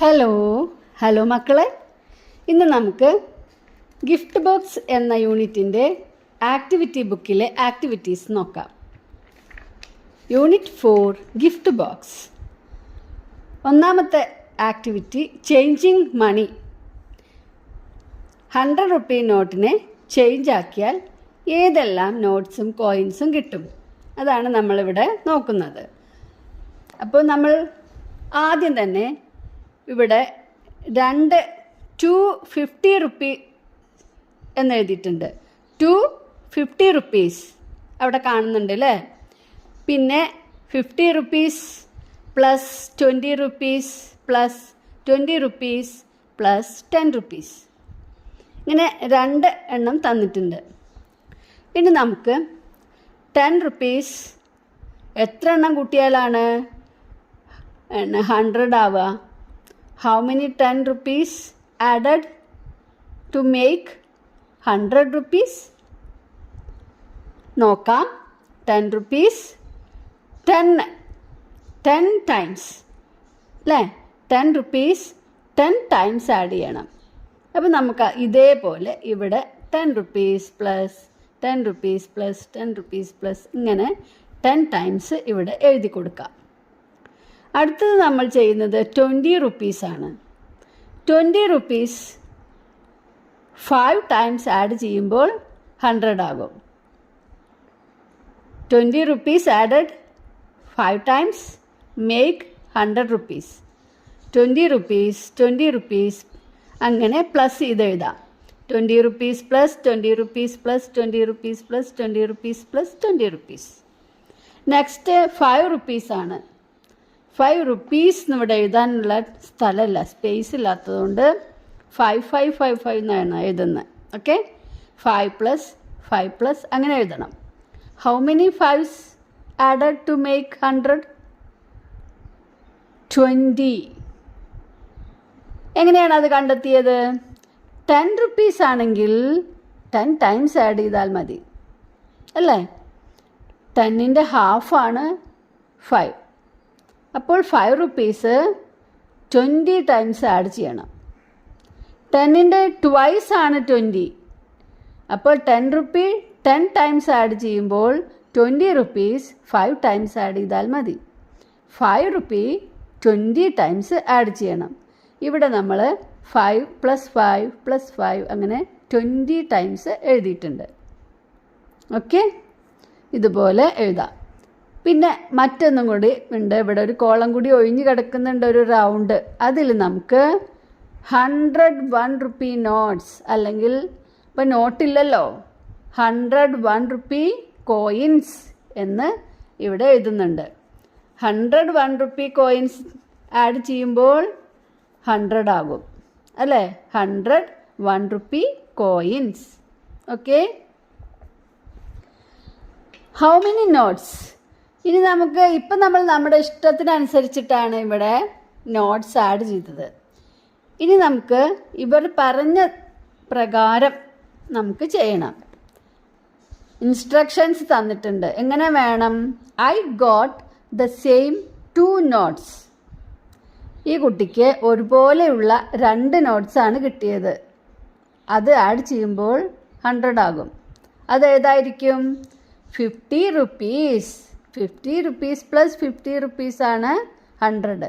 Hello മക്കളെ, ഇന്ന് നമുക്ക് ഗിഫ്റ്റ് ബോക്സ് എന്ന യൂണിറ്റിൻ്റെ ആക്ടിവിറ്റി ബുക്കിലെ ആക്ടിവിറ്റീസ് നോക്കാം. Unit 4 gift box. ഒന്നാമത്തെ ആക്ടിവിറ്റി ചേഞ്ചിങ് മണി. 100 റുപ്പി നോട്ടിനെ ചേഞ്ച് ആക്കിയാൽ ഏതെല്ലാം നോട്ട്സും കോയിൻസും കിട്ടും, അതാണ് നമ്മളിവിടെ നോക്കുന്നത്. അപ്പോൾ നമ്മൾ ആദ്യം തന്നെ ഇവിടെ 250 റുപ്പി എന്നെഴുതിയിട്ടുണ്ട്. 250 റുപ്പീസ് അവിടെ കാണുന്നുണ്ട് അല്ലേ. പിന്നെ 50 rupees plus 20 rupees plus 20 rupees plus 10 rupees, ഇങ്ങനെ 2 എണ്ണം തന്നിട്ടുണ്ട്. ഇനി നമുക്ക് 10 റുപ്പീസ് എത്ര എണ്ണം കൂട്ടിയാലാണ് 100 ആവുക? How many 10 rupees added to make 100 rupees? നോക്കാം. 10 rupees 10 times അല്ലേ. 10 rupees 10 times ആഡ് ചെയ്യണം. അപ്പോൾ നമുക്ക് ഇതേപോലെ ഇവിടെ 10 rupees plus 10 rupees plus 10 rupees plus ഇങ്ങനെ 10 times ഇവിടെ എഴുതി കൊടുക്കാം. അടുത്തത് നമ്മൾ ചെയ്യുന്നത് 20 റുപ്പീസാണ്. 20 റുപ്പീസ് 5 times ആഡ് ചെയ്യുമ്പോൾ 100 ആകും. 20 rupees added 5 times make 100 rupees. 20 rupees അങ്ങനെ പ്ലസ് ചെയ്ത് എഴുതാം. 20 rupees plus 20 rupees plus 20 rupees plus 20 rupees plus 20 rupees. Next 5 റുപ്പീസാണ്. 5 റുപ്പീസ് ഇവിടെ എഴുതാനുള്ള സ്ഥലമില്ല, സ്പേസ് ഇല്ലാത്തതുകൊണ്ട് 5 എന്നാണ് എഴുതുന്നത്. ഓക്കെ, 5 പ്ലസ് അങ്ങനെ എഴുതണം. How many 5s added to make 100? 20. എങ്ങനെയാണ് അത് കണ്ടെത്തിയത്? 10 റുപ്പീസ് ആണെങ്കിൽ 10 times ആഡ് ചെയ്താൽ മതി അല്ലേ. 10ൻ്റെ ഹാഫാണ് 5. അപ്പോൾ 5 റുപ്പീസ് 20 times ആഡ് ചെയ്യണം. 10ൻ്റെ ട്വൈസ് ആണ് 20. അപ്പോൾ 10 റുപ്പി 10 times ആഡ് ചെയ്യുമ്പോൾ 20 റുപ്പീസ് 5 times ആഡ് ചെയ്താൽ മതി. 5 റുപ്പി 20 times ആഡ് ചെയ്യണം. ഇവിടെ നമ്മൾ 5 പ്ലസ് 5 പ്ലസ് 5 അങ്ങനെ 20 times എഴുതിയിട്ടുണ്ട്. ഓക്കെ, ഇതുപോലെ എഴുതാം. പിന്നെ മറ്റൊന്നും കൂടി ഉണ്ട്, ഇവിടെ ഒരു കോളം കൂടി ഒഴിഞ്ഞു കിടക്കുന്നുണ്ട്, ഒരു റൗണ്ട്. അതിൽ നമുക്ക് 101 റുപ്പി നോട്ട്സ്, അല്ലെങ്കിൽ ഇപ്പം നോട്ടില്ലല്ലോ, 101 റുപ്പി കോയിൻസ് എന്ന് ഇവിടെ എഴുതുന്നുണ്ട്. 101 റുപ്പി കോയിൻസ് ആഡ് ചെയ്യുമ്പോൾ 100 ആകും അല്ലേ. 101 rupee coins. Okay, how many notes? ഇനി നമുക്ക് ഇപ്പം നമ്മൾ നമ്മുടെ ഇഷ്ടത്തിനനുസരിച്ചിട്ടാണ് ഇവിടെ നോട്ട്സ് ആഡ് ചെയ്തത്. ഇനി നമുക്ക് ഇവർ പറഞ്ഞ പ്രകാരം നമുക്ക് ചെയ്യണം. ഇൻസ്ട്രക്ഷൻസ് തന്നിട്ടുണ്ട്, എങ്ങനെ വേണം. I got the same 2 notes. ഈ കുട്ടിക്ക് ഒരുപോലെയുള്ള 2 നോട്ട്സാണ് കിട്ടിയത്. അത് ആഡ് ചെയ്യുമ്പോൾ 100 ആകും. അതേതായിരിക്കും? 50 റുപ്പീസ്. 50 റുപ്പീസ് പ്ലസ് 50 റുപ്പീസ് ആണ് 100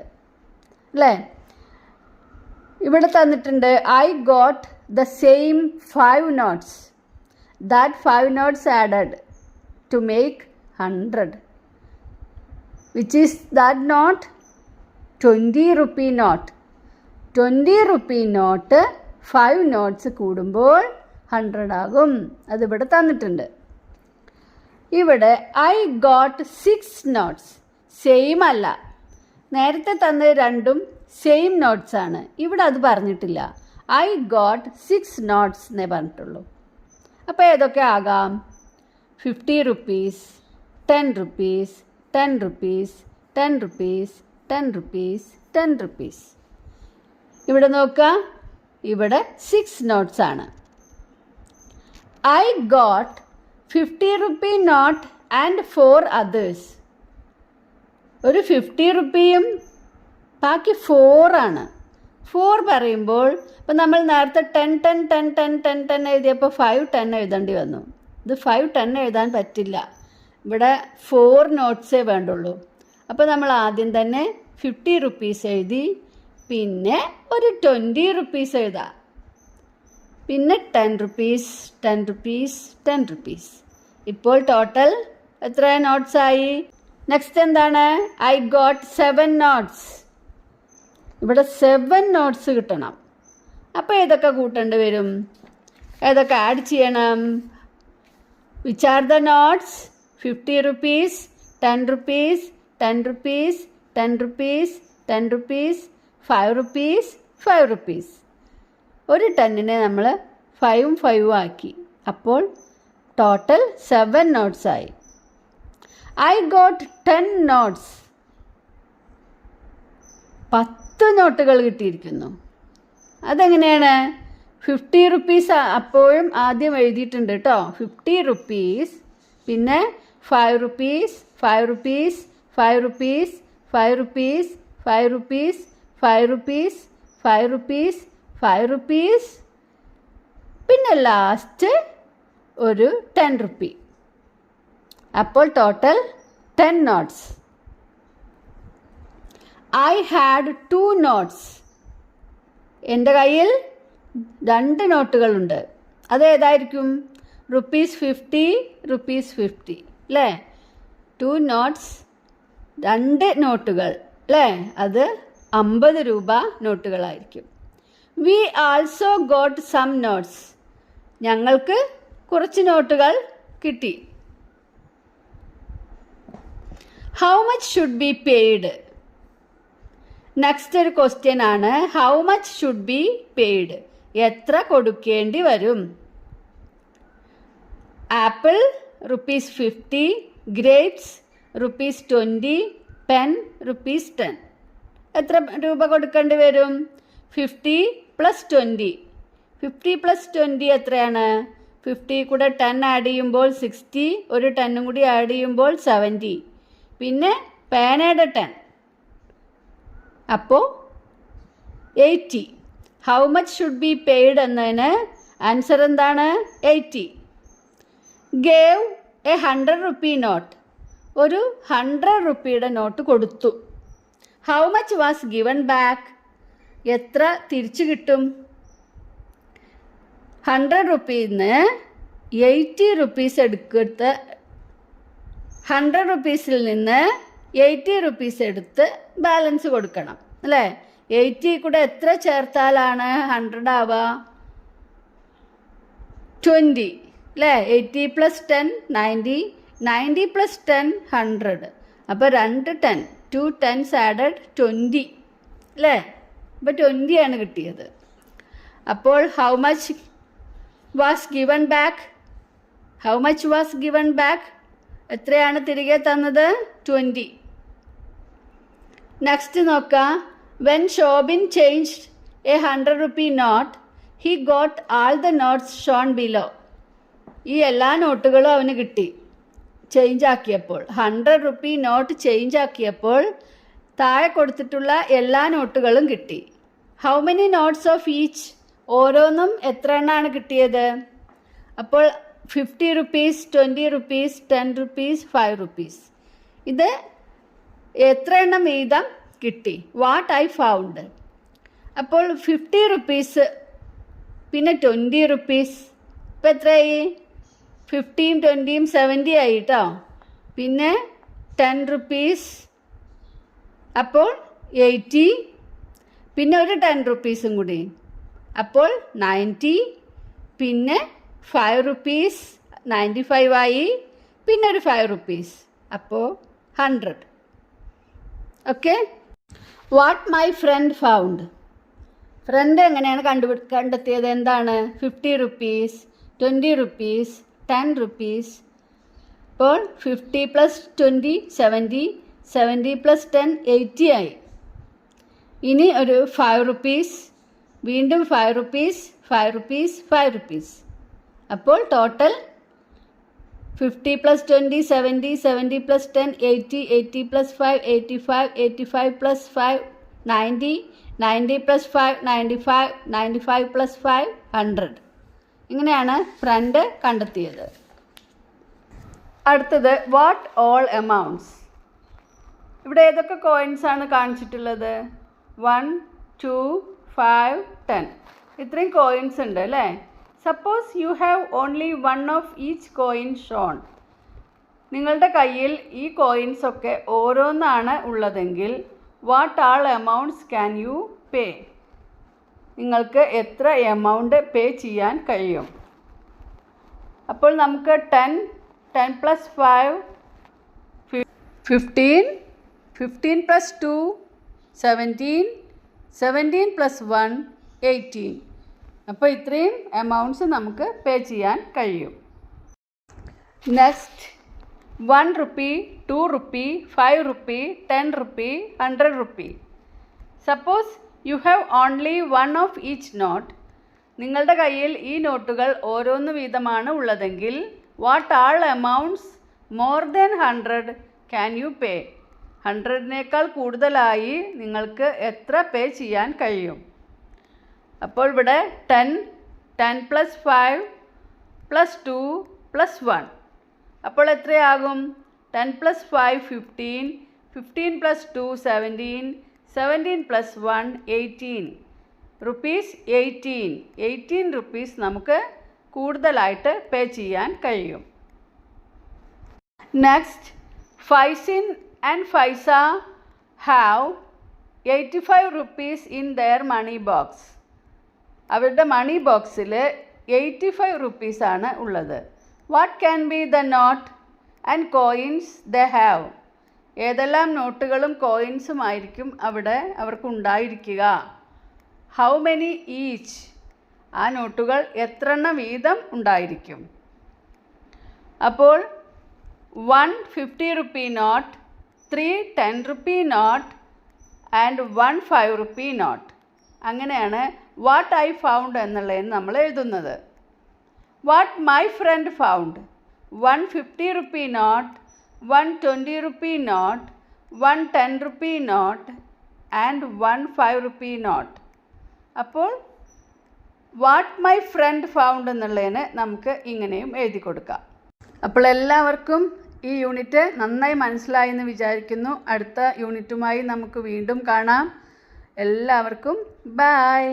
അല്ലേ. ഇവിടെ തന്നിട്ടുണ്ട് I got the same 5 notes. That 5 notes added to make 100. Which is that note? 20 rupee note. 20 rupee note 5 notes കൂടുമ്പോൾ 100 ആകും. അതിവിടെ തന്നിട്ടുണ്ട്. ഇവിടെ ഐ ഗോട്ട് 6 notes. സെയിം അല്ല, നേരത്തെ തന്ന രണ്ടും സെയിം നോട്ട്സ് ആണ്. ഇവിടെ അത് പറഞ്ഞിട്ടില്ല. ഐ ഗോട്ട് 6 notes എന്നേ പറഞ്ഞിട്ടുള്ളൂ. അപ്പോൾ ഏതൊക്കെ ആകാം? 50 rupees 10 rupees 10 rupees 10 rupees 10 rupees 10 rupees. ഇവിടെ നോക്കുക, ഇവിടെ 6 notes ആണ്. I got 50 rupee note and 4 others. ഒരു 50 റുപ്പിയും ബാക്കി 4 ആണ്. 4 പറയുമ്പോൾ ഇപ്പം നമ്മൾ നേരത്തെ 10 എഴുതിയപ്പോൾ 5 10 എഴുതേണ്ടി വന്നു. ഇത് 5 10 എഴുതാൻ പറ്റില്ല. ഇവിടെ 4 നോട്ട്സേ വേണ്ടുള്ളൂ. അപ്പോൾ നമ്മൾ ആദ്യം തന്നെ 50 റുപ്പീസ് എഴുതി, പിന്നെ ഒരു 20 റുപ്പീസ് എഴുതാം, പിന്നെ 10 റുപ്പീസ് 10 റുപ്പീസ് 10 റുപ്പീസ്. ഇപ്പോൾ ടോട്ടൽ എത്ര നോട്ട്സ് ആയി? നെക്സ്റ്റ് എന്താണ്? I got 7 notes. ഇവിടെ 7 നോട്ട്സ് കിട്ടണം. അപ്പോൾ ഏതൊക്കെ കൂട്ടേണ്ടി വരും? ഏതൊക്കെ ആഡ് ചെയ്യണം? Which are the notes? 50 rupees 10 rupees 10 rupees 10 rupees 10 rupees 5 rupees 5 rupees. ഒരു 10നെ നമ്മൾ 5ഉം 5ഉം ആക്കി. അപ്പോൾ ടോട്ടൽ 7 നോട്ട്സ് ആയി. I got 10 notes. 10 നോട്ടുകൾ കിട്ടിയിരിക്കുന്നു. അതെങ്ങനെയാണ്? 50 റുപ്പീസ് അപ്പോഴും ആദ്യം എഴുതിയിട്ടുണ്ട് കേട്ടോ. 50 റുപ്പീസ്, പിന്നെ 5 rupees 5 rupees 5 rupees 5 rupees 5 rupees 5 rupees 5 rupees 5 rupees, പിന്നെ ലാസ്റ്റ് ഒരു 10 റുപ്പി. അപ്പോൾ total 10 notes. I had 2 notes. എൻ്റെ കയ്യിൽ 2 നോട്ടുകളുണ്ട്. അതേതായിരിക്കും? റുപ്പീസ് 50 റുപ്പീസ് 50 അല്ലേ? 2 നോട്ട്സ്, 2 നോട്ടുകൾ അല്ലേ? അത് 50 രൂപ നോട്ടുകളായിരിക്കും. We also got some notes. ഞങ്ങൾക്ക് കുറച്ച് നോട്ടുകൾ കിട്ടി. How much should be paid? Next ഒരു ക്വസ്റ്റ്യൻ ആണ്. How much should be paid? എത്ര കൊടുക്കേണ്ടി വരും? Apple rupees 50, grapes rupees 20, pen rupees 10. എത്ര രൂപ കൊടുക്കേണ്ടി വരും? 50 + 20. 50 + 20 എത്രയാണ്? 50 കൂടെ 10 ആഡ് ചെയ്യുമ്പോൾ 60, ഒരു 10 കൂടി ആഡ് ചെയ്യുമ്പോൾ 70, പിന്നെ പേനയുടെ 10, അപ്പോൾ 80. How much should be paid എന്നതിന് ആൻസർ എന്താണ്? 80. Gave A 100 rupee note. ഒരു 100 റുപ്പിയുടെ നോട്ട് കൊടുത്തു. How much was given back? എത്ര തിരിച്ചു കിട്ടും? 100 റുപ്പീന്ന് 80 റുപ്പീസ് എടുത്ത് 100 റുപ്പീസിൽ നിന്ന് 80 റുപ്പീസ് എടുത്ത് ബാലൻസ് കൊടുക്കണം അല്ലേ? 80 കൂടെ എത്ര ചേർത്താലാണ് 100 ആവുക? 20 അല്ലേ? 80 + 10 90, 90 + 10 100. അപ്പോൾ 2 10, 2 10s ആഡഡ് 20 അല്ലേ? അപ്പോൾ 20 ആണ് കിട്ടിയത്. അപ്പോൾ how much was given back? How much was given back? എത്രയാണ് തിരികെ തന്നത്? 20. നെക്സ്റ്റ് നോക്കാം. When Shobin changed A 100 rupee note, he got all the notes Sean below. ഈ എല്ലാ നോട്ടുകളും അവന് കിട്ടി ചേഞ്ച് ആക്കിയപ്പോൾ. 100 റുപ്പി നോട്ട് ചേഞ്ച് ആക്കിയപ്പോൾ താഴെ കൊടുത്തിട്ടുള്ള എല്ലാ നോട്ടുകളും കിട്ടി. How many notes of each? ഓരോന്നും എത്ര എണ്ണമാണ് കിട്ടിയത്? അപ്പോൾ 50 റുപ്പീസ് 20 റുപ്പീസ് 10 റുപ്പീസ് 5 റുപ്പീസ്. ഇത് എത്ര എണ്ണം വീതം കിട്ടി? What I found. അപ്പോൾ 50 റുപ്പീസ്, പിന്നെ 20 റുപ്പീസ്. ഇപ്പം എത്രയായി? 50ഉം 20ഉം 70 ആയി കേട്ടോ. പിന്നെ 10 റുപ്പീസ്, അപ്പോൾ 80, പിന്നെ ഒരു 10 റുപ്പീസും കൂടി, അപ്പോൾ 90, പിന്നെ 5 റുപ്പീസ് 95 ആയി, പിന്നെ ഒരു 5 റുപ്പീസ്, അപ്പോൾ 100. Okay. What my friend found. Friend എങ്ങനെയാണ് കണ്ടെത്തിയത്? എന്താണ്? 50 റുപ്പീസ് 20 റുപ്പീസ് 10 റുപ്പീസ്. അപ്പോൾ 50 + 20 70, 70 + 10 80 ആയി. ഇനി ഒരു 5 റുപ്പീസ്, വീണ്ടും 5 റുപ്പീസ് 5 റുപ്പീസ് 5 റുപ്പീസ്. അപ്പോൾ ടോട്ടൽ 50 + 20 70, 70 + 10 80, 80 + 5 85, 85 + 5 90, 90 പ്ലസ് 5 95, 95 പ്ലസ് 5 100. ഇങ്ങനെയാണ് ഫ്രണ്ട് കണ്ടെത്തിയത്. അടുത്തത് വാട്ട് ഓൾ എമൗണ്ട്സ്. ഇവിടെ ഏതൊക്കെ കോയിൻസ് ആണ് കാണിച്ചിട്ടുള്ളത്? 1, 2, 5, 10. ഇത്രയും കോയിൻസ് ഉണ്ട് അല്ലേ? Suppose you have only one of each coin shown. നിങ്ങളുടെ കയ്യിൽ ഈ കോയിൻസ് ഒക്കെ ഓരോന്നാണ് ഉള്ളതെങ്കിൽ what all amounts can you pay? നിങ്ങൾക്ക് എത്ര എമൗണ്ട് പേ ചെയ്യാൻ കഴിയും? അപ്പോൾ നമുക്ക് 10 പ്ലസ് 5 15, 15 പ്ലസ് 2 17, 17 പ്ലസ് 1 18. അപ്പോൾ ഇത്രയും എമൗണ്ട്സ് നമുക്ക് പേ ചെയ്യാൻ കഴിയും. Next 1 rupee, 2 rupee, 5 rupee, 10 rupee, 100 rupee. Suppose you have only one of each note. നിങ്ങളുടെ കയ്യിൽ ഈ നോട്ടുകൾ ഓരോന്ന് വീതമാണ് ഉള്ളതെങ്കിൽ what all amounts more than 100 can you pay? 100നേക്കാൾ കൂടുതലായി നിങ്ങൾക്ക് എത്ര പേ ചെയ്യാൻ കഴിയും? അപ്പോൾ ഇവിടെ 10 പ്ലസ് 5 പ്ലസ് 2 പ്ലസ് 1. അപ്പോൾ എത്രയാകും? 10 plus 5 15, 15 plus 2 17, 17 plus 1 18 rupees. 18 rupees നമുക്ക് കൂടുതലായിട്ട് പേ ചെയ്യാൻ കഴിയും. Next Faizin and Faiza have 85 rupees in their money box. അവരുടെ മണി ബോക്സിൽ 85 റുപ്പീസാണ് ഉള്ളത്. What can be the note and coins they have? ഏതെല്ലാം നോട്ടുകളും കോയിൻസുമായിരിക്കും അവിടെ അവർക്കുണ്ടായിരിക്കുക? How many each? ആ നോട്ടുകൾ എത്രണ്ണം വീതം ഉണ്ടായിരിക്കും? അപ്പോൾ 1 50 rupee note, 3 10 rupee note and 1 5 rupee note. അങ്ങനെയാണ് വാട്ട് ഐ ഫൗണ്ട് എന്നുള്ളതിന് നമ്മൾ എഴുതുന്നത്. What my friend found 1 50 rupee note, 1 20 rupee note, 1 10 rupee note and 1 5 rupee note. അപ്പോൾ വാട്ട് മൈ ഫ്രണ്ട് ഫൗണ്ട് എന്നുള്ളതിന് നമുക്ക് ഇങ്ങനെയും എഴുതി കൊടുക്കാം. അപ്പോൾ എല്ലാവർക്കും ഈ യൂണിറ്റ് നന്നായി മനസ്സിലായി എന്ന് വിചാരിക്കുന്നു. അടുത്ത യൂണിറ്റുമായി നമുക്ക് വീണ്ടും കാണാം. എല്ലാവർക്കും ബൈ.